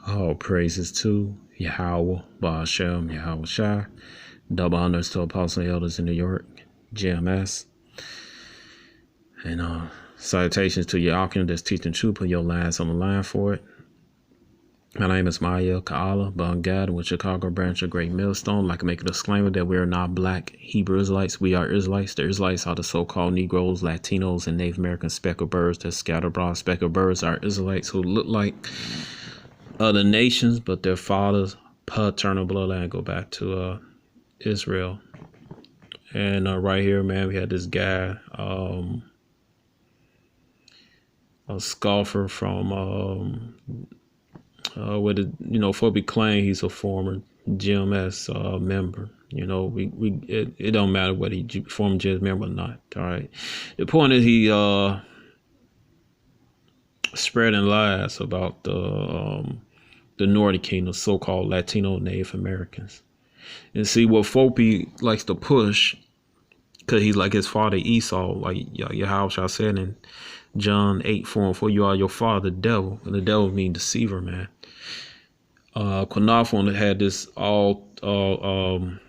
All praises to Yahweh, Ba'ashem, Yahweh Shai. Double honors to Apostle and Elders in New York, GMS. And salutations to Yakin that's teaching truth. Put your lines on the line for it. My name is Maya Ka'ala Bungad with Chicago branch of Great Millstone. I'd like to make a disclaimer that we are not black Hebrew Israelites. We are Israelites. The Israelites are the so-called Negroes, Latinos, and Native American speckled birds that scatter abroad. Speckled birds are Israelites who look like other nations, but their fathers' paternal bloodline go back to Israel. And right here, man, we had this guy, a scoffer from with Fope claim he's a former GMS member. You know, it don't matter whether he former GMS member or not. All right. The point is he spreading lies about the Northern Kingdom, so-called Latino Native Americans. And see what Fope likes to push, because he's like his father Esau, like Yahweh said in John 8:4, you are your father, the devil. And the devil means deceiver, man. Quanafon had this all 12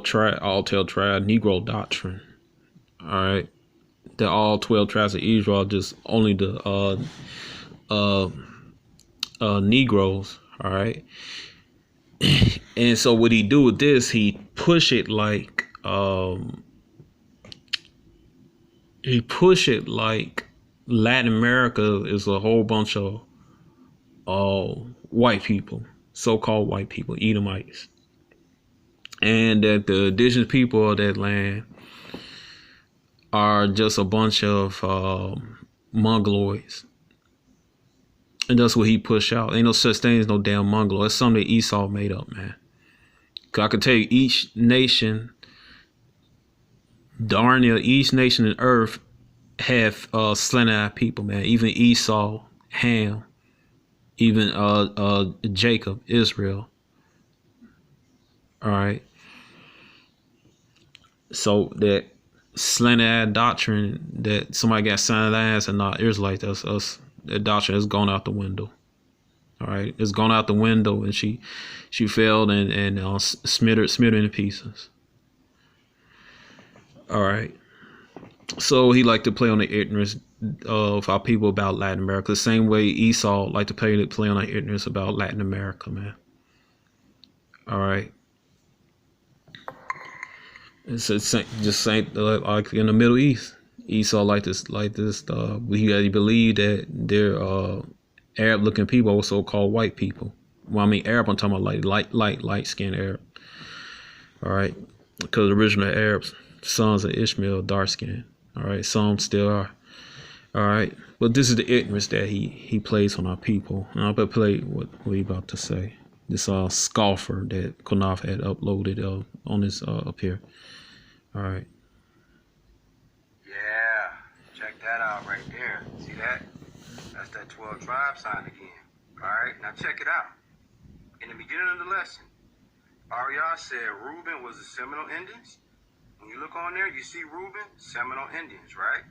tribe Negro doctrine. All right. That all 12 tribes of Israel just only the Negroes. All right. And so what he do with this, he push it like Latin America is a whole bunch of white people, so-called white people, Edomites, and that the indigenous people of that land are just a bunch of Mongoloids. And that's what he pushed out. Ain't no such thing as no damn Mongoloid. That's something that Esau made up, man. Cause I can tell you, each nation, darn near each nation on earth have slant-eyed people, man. Even Esau, Ham, even Jacob, Israel. All right. So that slant-eyed doctrine that somebody got signed ass and not Israelites, that's us. That doctrine has gone out the window. All right, it's gone out the window, and she failed and smittered into pieces. All right. So he liked to play on the ignorance of our people about Latin America, the same way Esau liked to play on the ignorance about Latin America, man. All right. It's just same like in the Middle East. Esau like this. He believed that they're Arab-looking people are so-called white people. Well, I mean Arab. I'm talking about light-skinned Arab. All right, because original Arabs, sons of Ishmael, dark-skinned. All right, some still are. All right, but this is the ignorance that he plays on our people. And I'll play what he about to say. This scoffer that Konaf had uploaded on his up here. All right. Yeah, check that out right there. See that? That's that 12 tribe sign again. All right, now check it out. In the beginning of the lesson, Ariah said Reuben was the Seminole Indians. When you look on there, you see Reuben, Seminole Indians, right?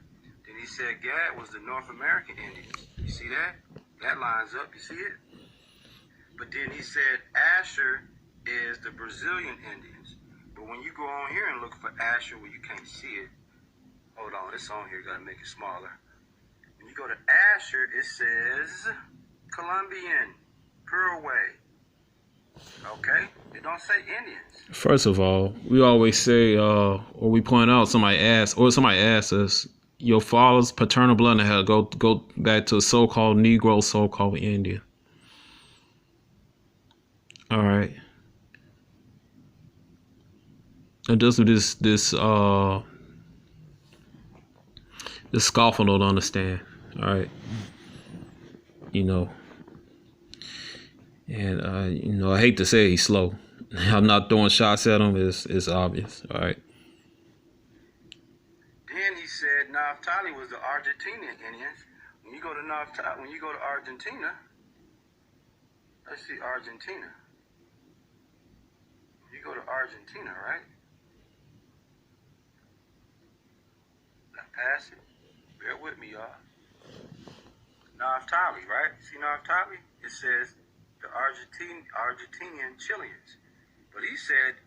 Then he said Gad was the North American Indians. You see that? That lines up. You see it? But then he said Asher is the Brazilian Indians. But when you go on here and look for Asher where you can't see it, hold on, it's on here, you gotta make it smaller. When you go to Asher, it says Colombian, Paraguay. Okay? It don't say Indians. First of all, we always say, or we point out, somebody asks us, your father's paternal bloodline go back to a so-called Negro, so-called Indian. All right. And this scoffer don't understand. All right. You know. And I hate to say he's slow. I'm not throwing shots at him. It's obvious. All right. Then he said Naphtali was the Argentinian Indians. When you go to Argentina, let's see Argentina. You go to Argentina, right? Pass it. Bear with me, y'all. Naphtali, right? See Naphtali? It says the Argentinian Chileans. But he said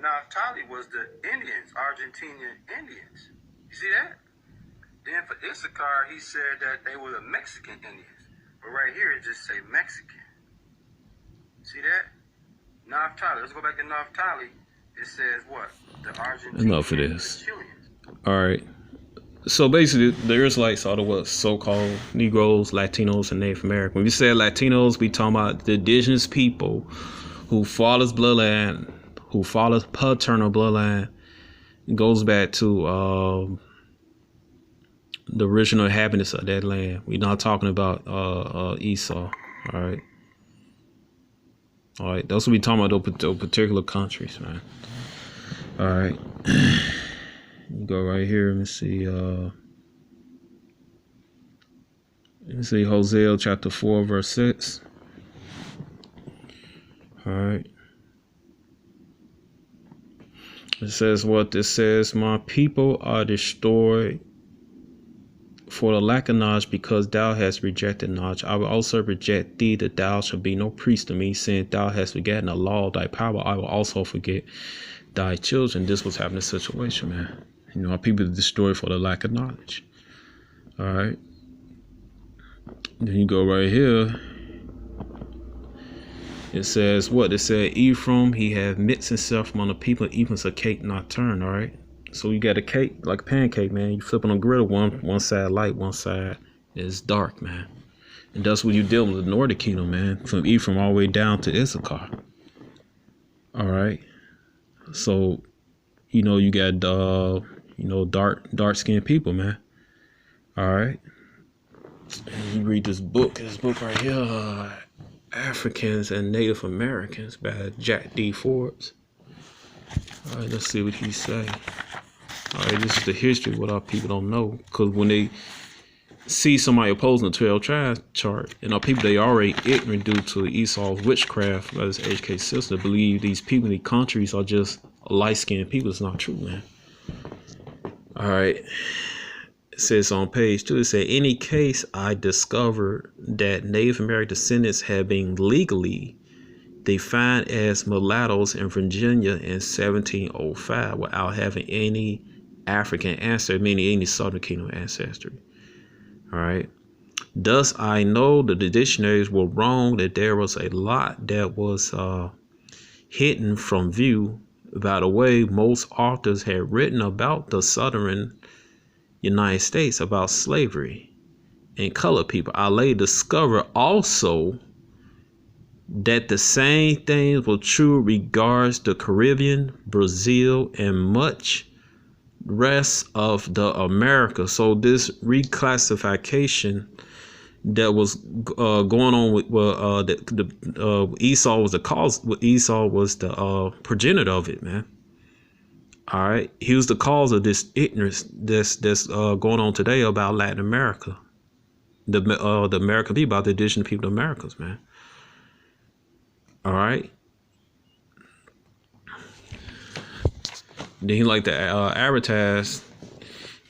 Naphtali was the Indians, Argentinian Indians. You see that? Then for Issachar, he said that they were the Mexican Indians. But right here, it just say Mexican. See that? Naphtali. Let's go back to Naphtali. It says what? The Argentinians. Enough of this. The Chileans. All right. So basically, the Israelites are the what so-called Negroes, Latinos, and Native American. When we say Latinos, we talking about the indigenous people who follows bloodline, who follows paternal bloodline. It goes back to the original inhabitants of that land. We're not talking about Esau. All right. All right. That's what we talking about, those particular countries, man. All right. Go right here. Let me see. Hosea chapter 4, verse 6. All right. It says what? It says, my people are destroyed for the lack of knowledge, because thou hast rejected knowledge. I will also reject thee, that thou shalt be no priest to me, since thou hast forgotten the law of thy power. I will also forget thy children. This was happening situation, man. You know, our people are destroyed for the lack of knowledge. All right. Then you go right here. It says what? It said, Ephraim, he had mixed himself among the people, Ephraim's a cake not turned. All right. So you got a cake, like a pancake, man. You flip on a griddle, one side light, one side is dark, man. And that's what you deal with the Northern Kingdom, man. From Ephraim all the way down to Issachar. All right. So, you know, you got, dark-skinned people, man. All right. And you read this book right here, Africans and Native Americans by Jack D. Forbes. All right, let's see what he say. All right, this is the history of what our people don't know. Because when they see somebody opposing the 12 tribes chart, and our people, they already ignorant due to Esau's witchcraft, by his HK sister, believe these people in these countries are just light-skinned people. It's not true, man. All right. It says on page 2, it said, any case I discovered that Native American descendants have been legally defined as mulattoes in Virginia in 1705 without having any African ancestry, meaning any Southern Kingdom ancestry. All right. Thus, I know that the dictionaries were wrong, that there was a lot that was hidden from view. By the way, most authors had written about the Southern United States, about slavery and colored people. I later discovered also that the same things were true regards the Caribbean, Brazil, and much rest of the America. So this reclassification that was going on with Esau was the cause. Esau was the progenitor of it, man. All right, he was the cause of this ignorance that's going on today about Latin America, the American people, about the indigenous people of the Americas, man. All right. Then he like to advertise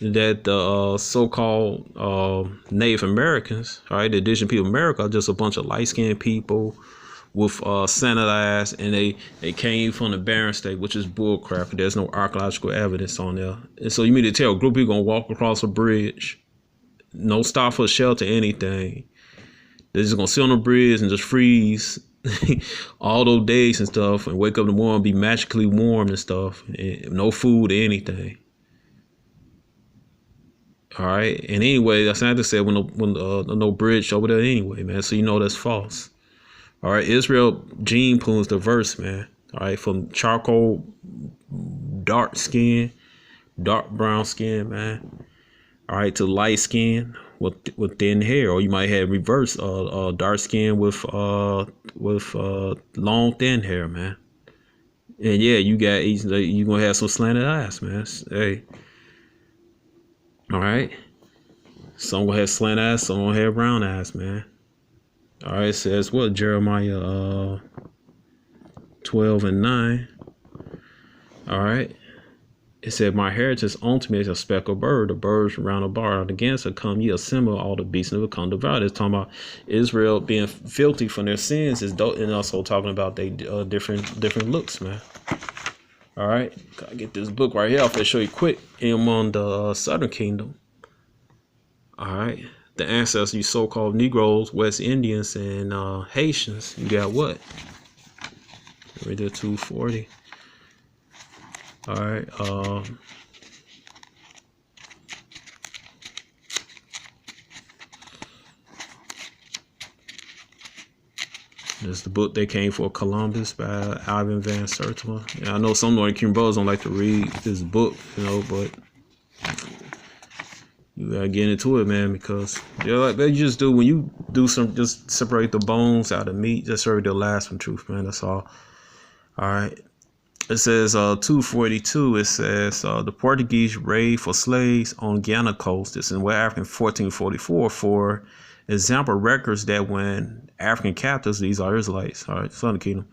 that the so-called Native Americans, all right, the indigenous people of America, are just a bunch of light-skinned people with Santa eyes, and they came from the Barren State, which is bullcrap. There's no archaeological evidence on there. And so you mean to tell a group of people gonna walk across a bridge, no stop for shelter, anything. They're just gonna sit on the bridge and just freeze all those days and stuff, and wake up in the morning, be magically warm and stuff, and no food or anything. All right. And anyway, that's not to say when no bridge over there anyway, man. So you know that's false. All right. Israel gene pool is diverse, man. All right. From charcoal, dark skin, dark brown skin, man. All right. To light skin with thin hair, or you might have reverse dark skin with long thin hair, man. And yeah, you gonna have some slanted eyes, man. Hey. All right. Some gonna have slant eyes, some gonna have brown eyes, man. All right, it says what? Jeremiah 12:9. All right. It said, my heritage unto me is a speckled bird. The birds round about against it come, ye assemble all the beasts and will come devour. It's talking about Israel being filthy from their sins, and also talking about they different looks, man. All right, gotta get this book right here. I'll show you quick. On the Southern Kingdom. All right, the ancestors, you so-called Negroes, West Indians, and Haitians. You got what? Right there, 240. All right. This is the book They Came for Columbus by Ivan Van Sertima. Yeah, I know some Northern Cuban brothers don't like to read this book, but you gotta get into it, man, because like they just do when you do just separate the bones out of meat, just separate the last from truth, man. That's all. All right. It says 242. It says the Portuguese raid for slaves on Guiana coast. This is in West Africa in 1444. For example, records that when African captives, these are Israelites, all right, Southern Kingdom,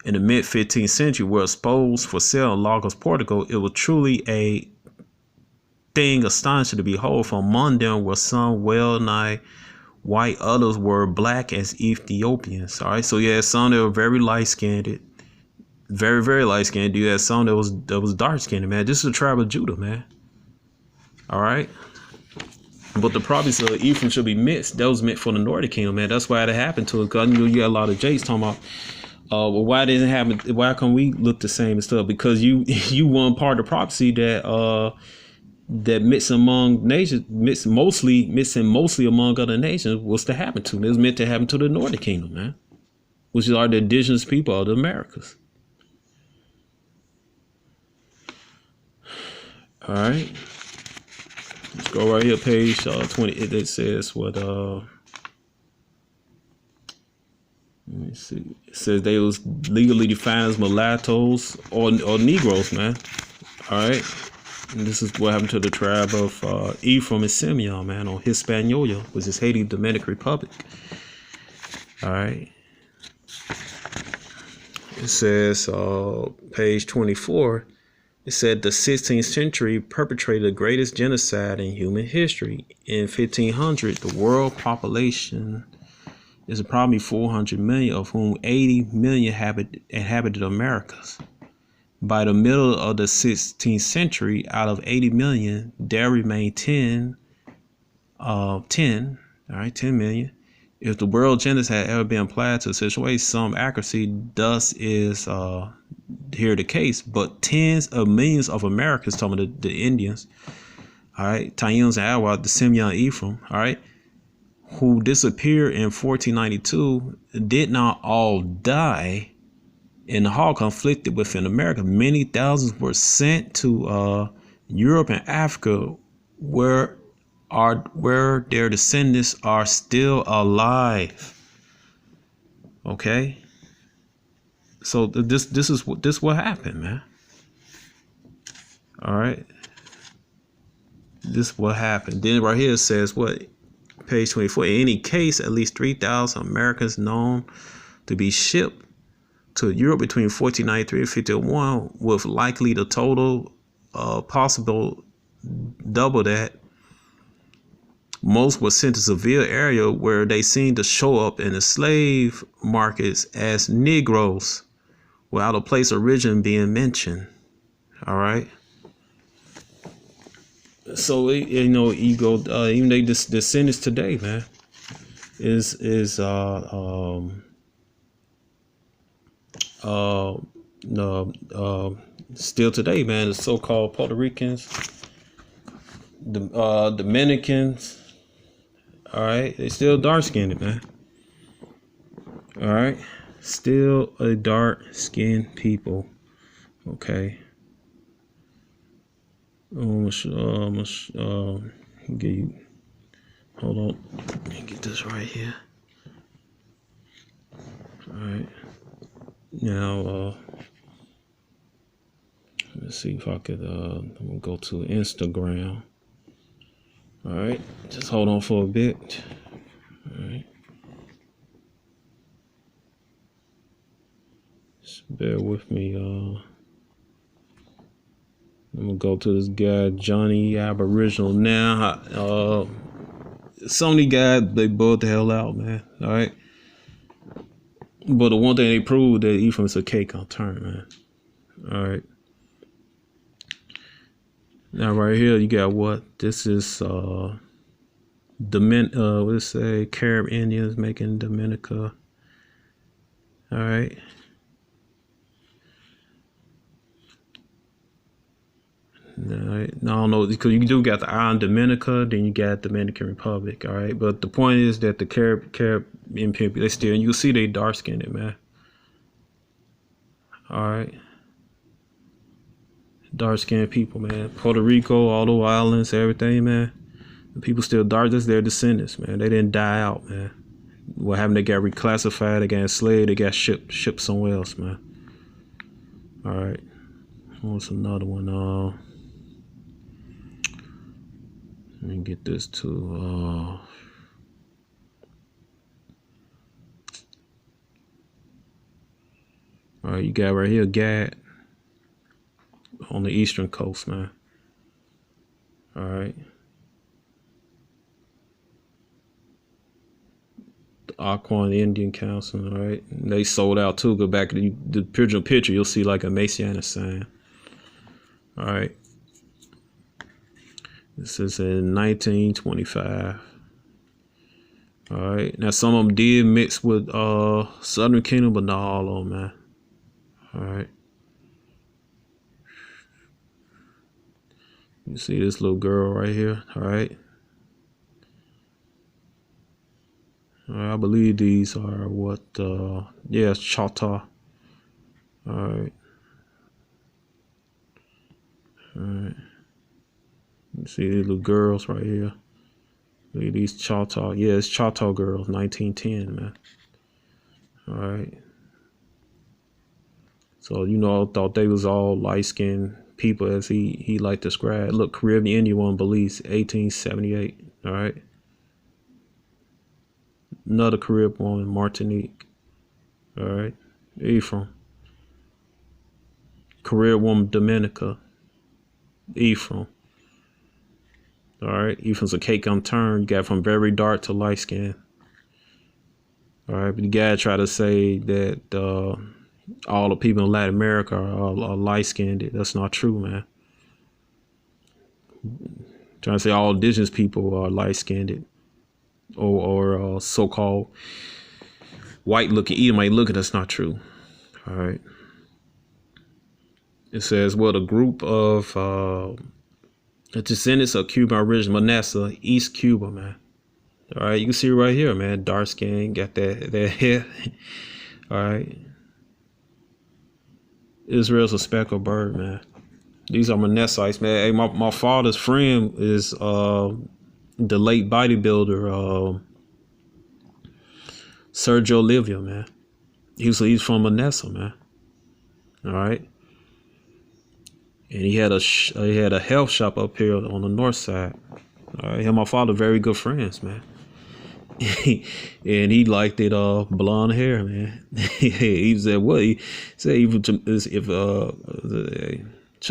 in the mid 15th century were exposed for sale in Lagos, Portugal. It was truly a thing astonishing to behold. For among them were some well nigh white, others were black as Ethiopians. All right, so yeah, some that were very light skinned. Very, very light skinned. You had some that was dark skinned, man. This is the tribe of Judah, man. All right. But the province of Ephraim should be mixed. That was meant for the Northern Kingdom, man. That's why it happened to us. Because I knew you got a lot of Jakes talking about, well, why didn't it happen? Why come we look the same and stuff? Because you one part of the prophecy that mixing among nations, mixing mostly among other nations was to happen to them. It was meant to happen to the Northern Kingdom, man, which are the indigenous people of the Americas. All right, let's go right here, page 20. It says what? Let me see. It says they was legally defined as mulattoes or Negroes, man. All right, and this is what happened to the tribe of Ephraim and Simeon, man, on Hispaniola, which is Haiti, Dominican Republic. All right. It says page 24. It said the 16th century perpetrated the greatest genocide in human history. In 1500, the world population is approximately 400 million, of whom 80 million inhabited Americas. By the middle of the 16th century, out of 80 million, there remained 10 million. If the world genocide had ever been applied to a situation, some accuracy, thus is here the case. But tens of millions of Americans, talking about the Indians, all right, Taínos and Awa, the Simeon Ephraim, all right, who disappeared in 1492, did not all die in the Holocaust conflicted within America. Many thousands were sent to Europe and Africa, where their descendants are still alive. Okay, so this is what happened, man. All right, this is what happened. Then right here it says what, page 24. In any case, at least 3,000 Americans known to be shipped to Europe between 1493 and 51, with likely the total possible double that. Most were sent to Seville area, where they seemed to show up in the slave markets as Negroes, without a place of origin being mentioned. All right. So you go even they descendants today, man, is still today, man. The so-called Puerto Ricans, the Dominicans. All right, they still dark skinned, man. All right, still a dark skinned people. Okay. Give you. Hold on. Let me get this right here. All right. Now, let's see if I could. I'm gonna go to Instagram. All right, just hold on for a bit. All right, just bear with me. I'm gonna go to this guy Johnny Aboriginal now. Some of these guys, they bug the hell out, man. All right. But the one thing they proved that Ephraim's a cake on turn, man. All right. Now right here you got what? This is what it say? Carib Indians making Dominica. All right. No, I don't know, because you do got the island Dominica, then you got Dominican Republic, all right. But the point is that the Caribbean people, they still, you can see they dark skinned, man. All right, dark skinned people, man. Puerto Rico, all those islands, everything, man. The people still dark. That's their descendants, man. They didn't die out, man. What happened? They got reclassified, they got enslaved, they got shipped somewhere else, man. All right. What's another one? Let me get this to all right, you got right here Gad on the eastern coast, man. All right. The Aquan Indian Council, all right. And they sold out too. Go back to the original picture, you'll see like a Messianic sign. All right. This is in 1925. All right. Now some of them did mix with Southern Kingdom, but not all of them, man. All right. You see this little girl right here. All right. I believe these are what? Yeah, Chata. All right. All right. You see these little girls right here. Look at these Chata. Yeah, it's Chata girls, 1910, man. All right. So, you know, I thought they was all light-skinned people, as he liked to describe. Look, Caribbean Indian one, Belize, 1878. All right. Another Caribbean one, Martinique. All right. Ephraim. Caribbean woman, Dominica. Ephraim. All right. Ephraim's a cake on turn. You got from very dark to light skin. All right. But you gotta try to say that all the people in Latin America are light skinned. That's not true, man. Trying to say all indigenous people are light skinned or so called white looking Edomite looking. That's not true. All right. It says, well, the group of the descendants of Cuban origin, Manasseh, East Cuba, man. All right, you can see right here, man. Dark skin, got that hair. All right. Israel's a speckled bird, man. These are Manassites, man. Hey, my father's friend is the late bodybuilder Sergio Olivia, man. He's from Manasseh, man. All right. And he had a health shop up here on the north side. All right, him and my father very good friends, man. And he liked it blonde hair, man. He said what? He said even to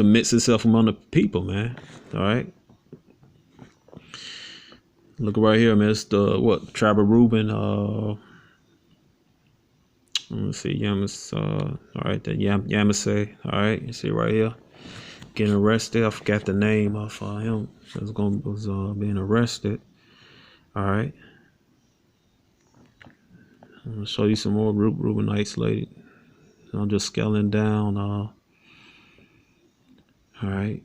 mix itself among the people, man. All right. Look right here, man. It's the what? Tribe of Reuben. Let me see, Yamas. All right, the Yamasee. All right, you see right here. Getting arrested. I forgot the name of him. Was being arrested. All right. I'm gonna show you some more Reubenites later. I'm just scaling down. All right.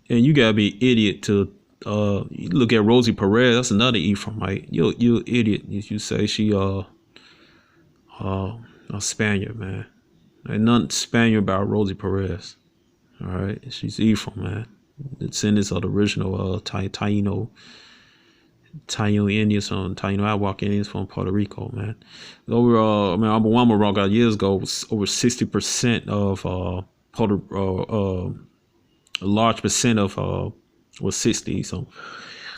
And you gotta be idiot to you look at Rosie Perez. That's another Ephraimite. You idiot if you say she a Spaniard, man. Ain't nothing Spaniard about Rosie Perez. All right, she's Ephraim, man. The descendants of the original Taino Indians from Taino Awak Indians from Puerto Rico, man. Over, I mean, Obama wrong out years ago was over 60% of a large percent of was 60 so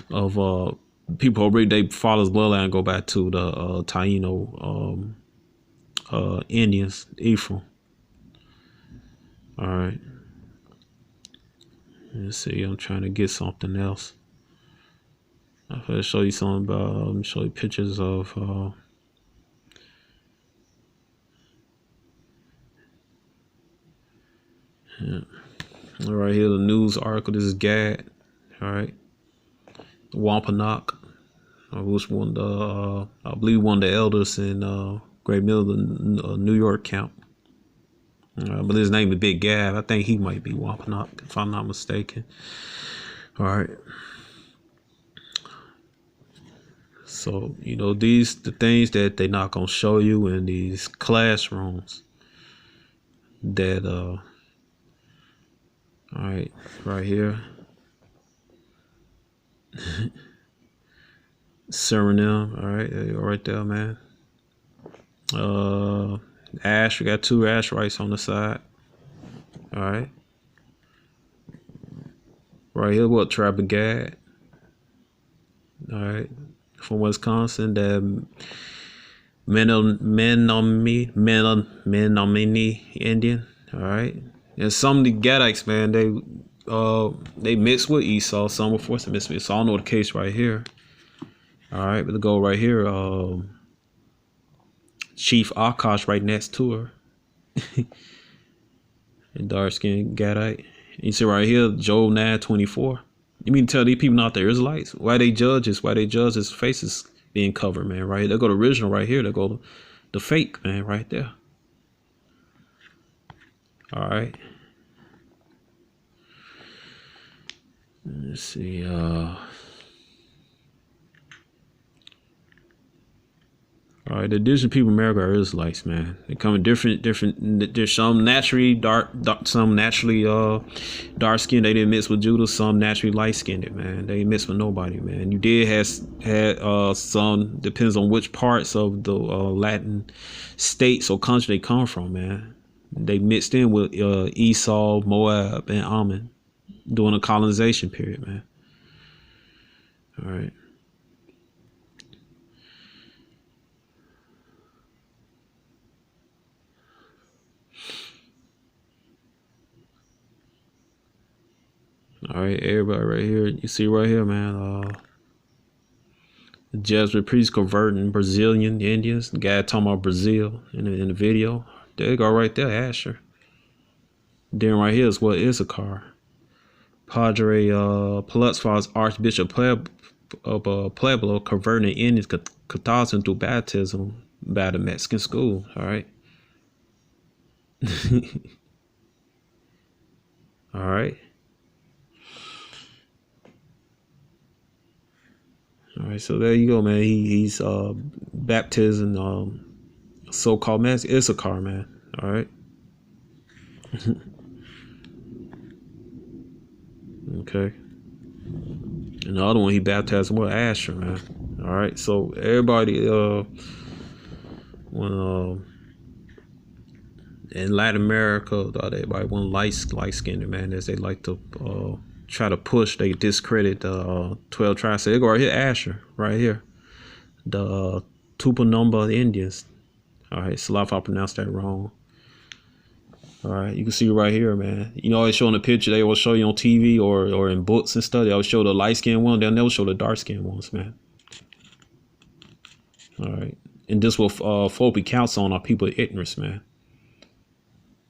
of people already they father's bloodline go back to the Taino Indians, Ephraim. All right. Let's see, I'm trying to get something else. I'm gonna show you something about. Let me show you pictures of. Yeah. Right here, the news article. This is Gad. All right, Wampanoag, was one of the, I believe, one of the elders in Great Mill, the New York camp. But his name is Big Gab. I think he might be Wampanoag, if I'm not mistaken. All right. So, you know, the things that they're not gonna show you in these classrooms. That all right, right here. Suriname, all right, there you go, right there, man. Ash, we got 2 ash rights on the side. All right. Right here, what, Tribe of Gad? All right. From Wisconsin, the Menominee Indian. All right. And some of the Gadites, man, they mix with Esau. Some were forced to mix with Esau. I don't know the case right here. All right, but to go right here, Chief Akash right next to her. And dark skinned Gadite. You see right here, Joel 9:24. You mean to tell these people not the Israelites? Why they judge his faces being covered, man, right? They go to original right here, they go to the fake, man, right there. All right. Let's see, all right, the indigenous people in America are Israelites, man. They come in different. There's some naturally dark, some naturally dark skinned. They didn't mix with Judah. Some naturally light skinned, man. They didn't mix with nobody, man. You did had some, depends on which parts of the Latin states or country they come from, man. They mixed in with Esau, Moab, and Ammon during the colonization period, man. All right. All right, everybody right here. You see right here, man. The Jesuit priests converting Brazilian Indians. The guy talking about Brazil in the video. There you go, right there, Asher. Then right here is what Issachar. Padre Pulutzfar's Archbishop of Pueblo converting Indians Catholicism through baptism by the Mexican school. All right. All right. All right, so there you go, man. He's baptizing so-called man Issachar, man. All right. Okay. And the other one he baptized with Asher, man. All right. So everybody when in Latin America, everybody want light skinned, man, as they like to try to push, they discredit the 12 tribes. So they go right here, Asher, right here. The Tupinamba Indians. All right, so if I pronounced that wrong. All right, you can see right here, man. You know, always showing a picture, they will show you on TV or in books and stuff. They always show the light-skinned one. They'll never show the dark-skinned ones, man. All right. And this will Fope counts on our people of ignorance, man.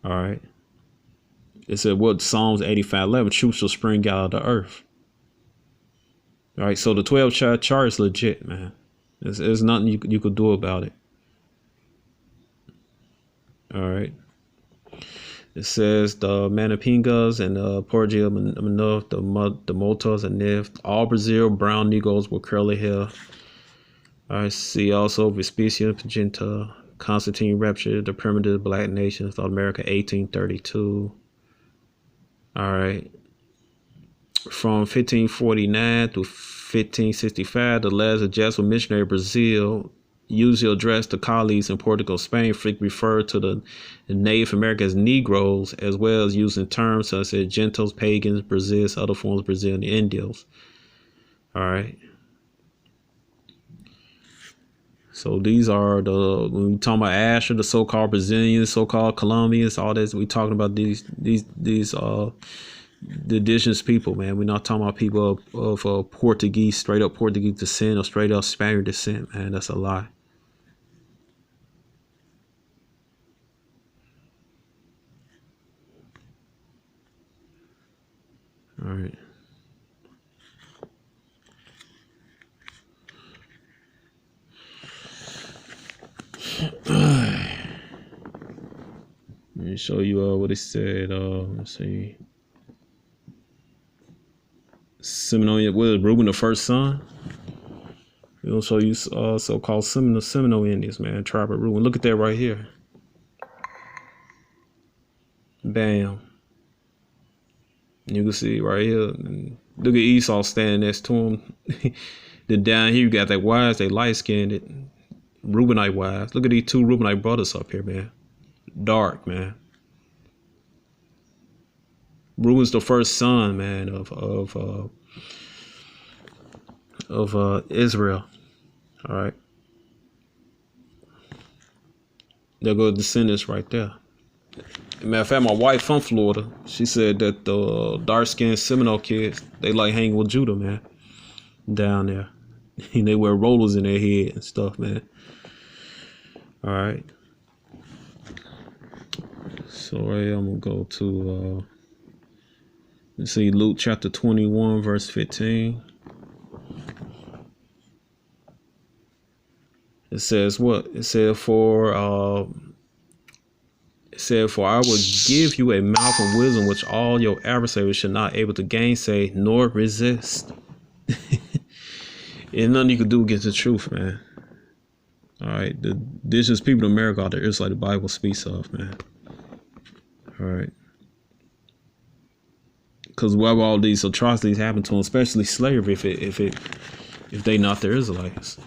All right. It said, what, Psalms 85:11, truth shall spring out of the earth. All right, so the 12 chart is legit, man. There's nothing you could do about it. All right. It says the Manapingas and the Porgia Manuf, the Motas and Nif, all Brazil brown Negroes with curly hair. I see also Vespicia Pagenta, Constantine Rupture, the primitive black nations of America, 1832. All right. From 1549 to 1565, the letters of Jesuit missionary Brazil usually addressed to colleagues in Portugal, Spain, frequently referred to the Native Americans as Negroes, as well as using terms such as Gentiles, pagans, Brazils, other forms of Brazilian Indians. All right. So these are when we talk about Asher, the so-called Brazilians, so-called Colombians, all this. We talking about these the indigenous people, man. We're not talking about people of Portuguese, straight up Portuguese descent or straight up Spaniard descent, man. That's a lie. All right. Let me show you what it said. Let's see. Seminole, was Reuben the first son? It'll show you so-called Seminole Indians, man. Tribe of Reuben. Look at that right here. Bam. You can see right here. Look at Esau standing next to him. Then down here you got that wives, they light-skinned Reubenite wives. Look at these two Reubenite brothers up here, man. Dark, man. Reuben's the first son, man, of Israel. All right. There go the descendants right there. Matter of fact, my wife from Florida, she said that the dark-skinned Seminole kids, they like hanging with Judah, man, down there. And they wear rollers in their head and stuff, man. All right. So right, I'm gonna go to let's see, Luke chapter 21, verse 15. It says what? It said for I will give you a mouth of wisdom which all your adversaries should not able to gainsay nor resist. And nothing you can do against the truth, man. All right, the indigenous people in America are the Israelite the Bible speaks of, man. All right. Because why all these atrocities happen to them, especially slavery, if they not the Israelites.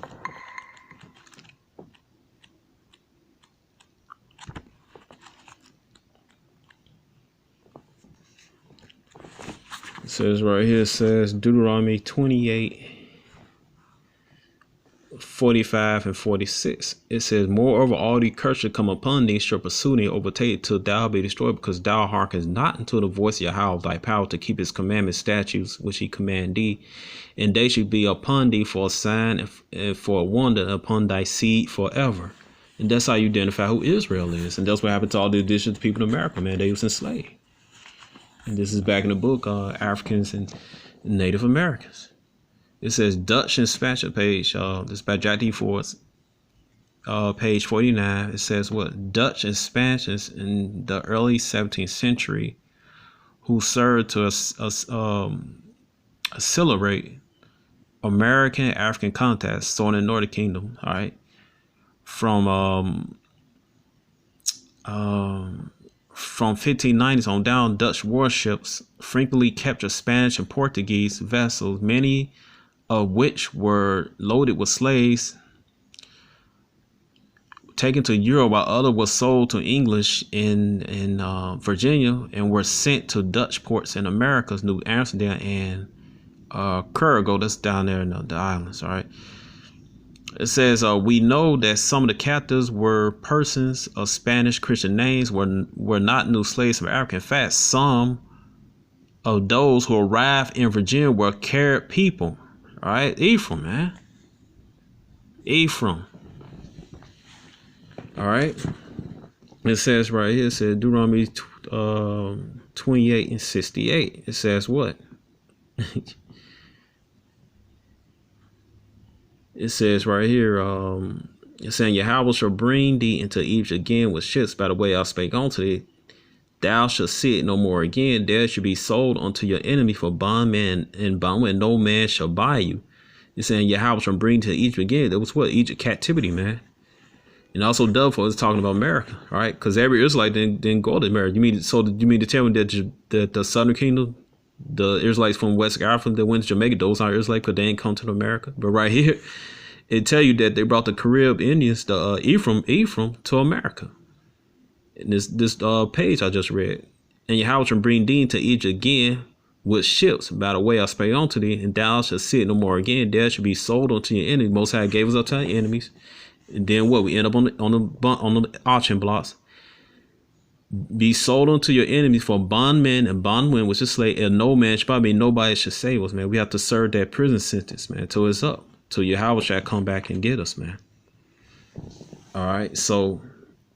It says right here, it says Deuteronomy 28, 45 and 46. It says, moreover, all the curse shall come upon thee, shall pursue thee, overtake till thou be destroyed, because thou hearkenest not unto the voice of Yahweh thy power to keep his commandments, statutes, which he command thee. And they shall be upon thee for a sign and for a wonder upon thy seed forever. And that's how you identify who Israel is. And that's what happened to all the indigenous people in America, man. They was enslaved. And this is back in the book, Africans and Native Americans. It says Dutch and Spanish page. This is by Jack D. Ford's page 49. It says what? Dutch and Spanish in the early 17th century who served to accelerate American African contacts so in the Northern Kingdom. All right. From 1590s on down, Dutch warships frequently captured Spanish and Portuguese vessels, many of which were loaded with slaves taken to Europe, while others were sold to English in Virginia and were sent to Dutch ports in Americas, New Amsterdam and Curacao. That's down there in the islands. All right. It says, we know that some of the captives were persons of Spanish Christian names, were not new slaves from Africa. In fact, some of those who arrived in Virginia were Carib people. All right, Ephraim, man. Ephraim. All right. It says right here, it says Deuteronomy 28 and 68. It says what? It says right here, it's saying, Yahweh shall bring thee into Egypt again with ships by the way I spake unto thee. Thou shalt see it no more again. There shall be sold unto your enemy for bondman and bondman, and no man shall buy you. It's saying Yahweh shall bring to Egypt again. That was what? Egypt captivity, man. And also Dubfo is talking about America, all right? Because every Israelite didn't go to America. You mean to tell me that the Southern Kingdom, the Israelites from West Africa that went to Jamaica, those aren't Israelites because they ain't come to America? But right here, it tell you that they brought the Carib Indians, the Ephraim to America. In this page I just read. And Yahweh shall bring thee into Egypt again with ships by the way I spake unto thee, and thou shalt see it no more again. There shall be sold unto your enemies. Most High gave us up to our enemies. And then what? We end up on the auction blocks. be sold unto your enemies for bondmen and bondwomen, which is slave, and no man should probably nobody should save us, man. We have to serve that prison sentence, man, till it's up. Till Yahweh shall come back and get us, man. All right. So,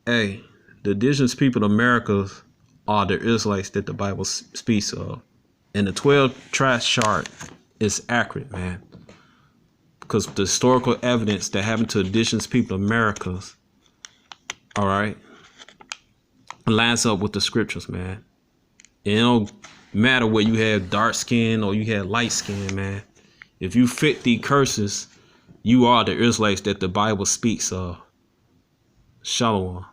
hey, the indigenous people of America are the Israelites that the Bible speaks of. And the 12 tribes chart is accurate, man. Because the historical evidence that happened to indigenous people of America, all right, lines up with the scriptures, man. It don't matter whether you have dark skin or you have light skin, man. If you fit the curses, you are the Israelites that the Bible speaks of. Shalom.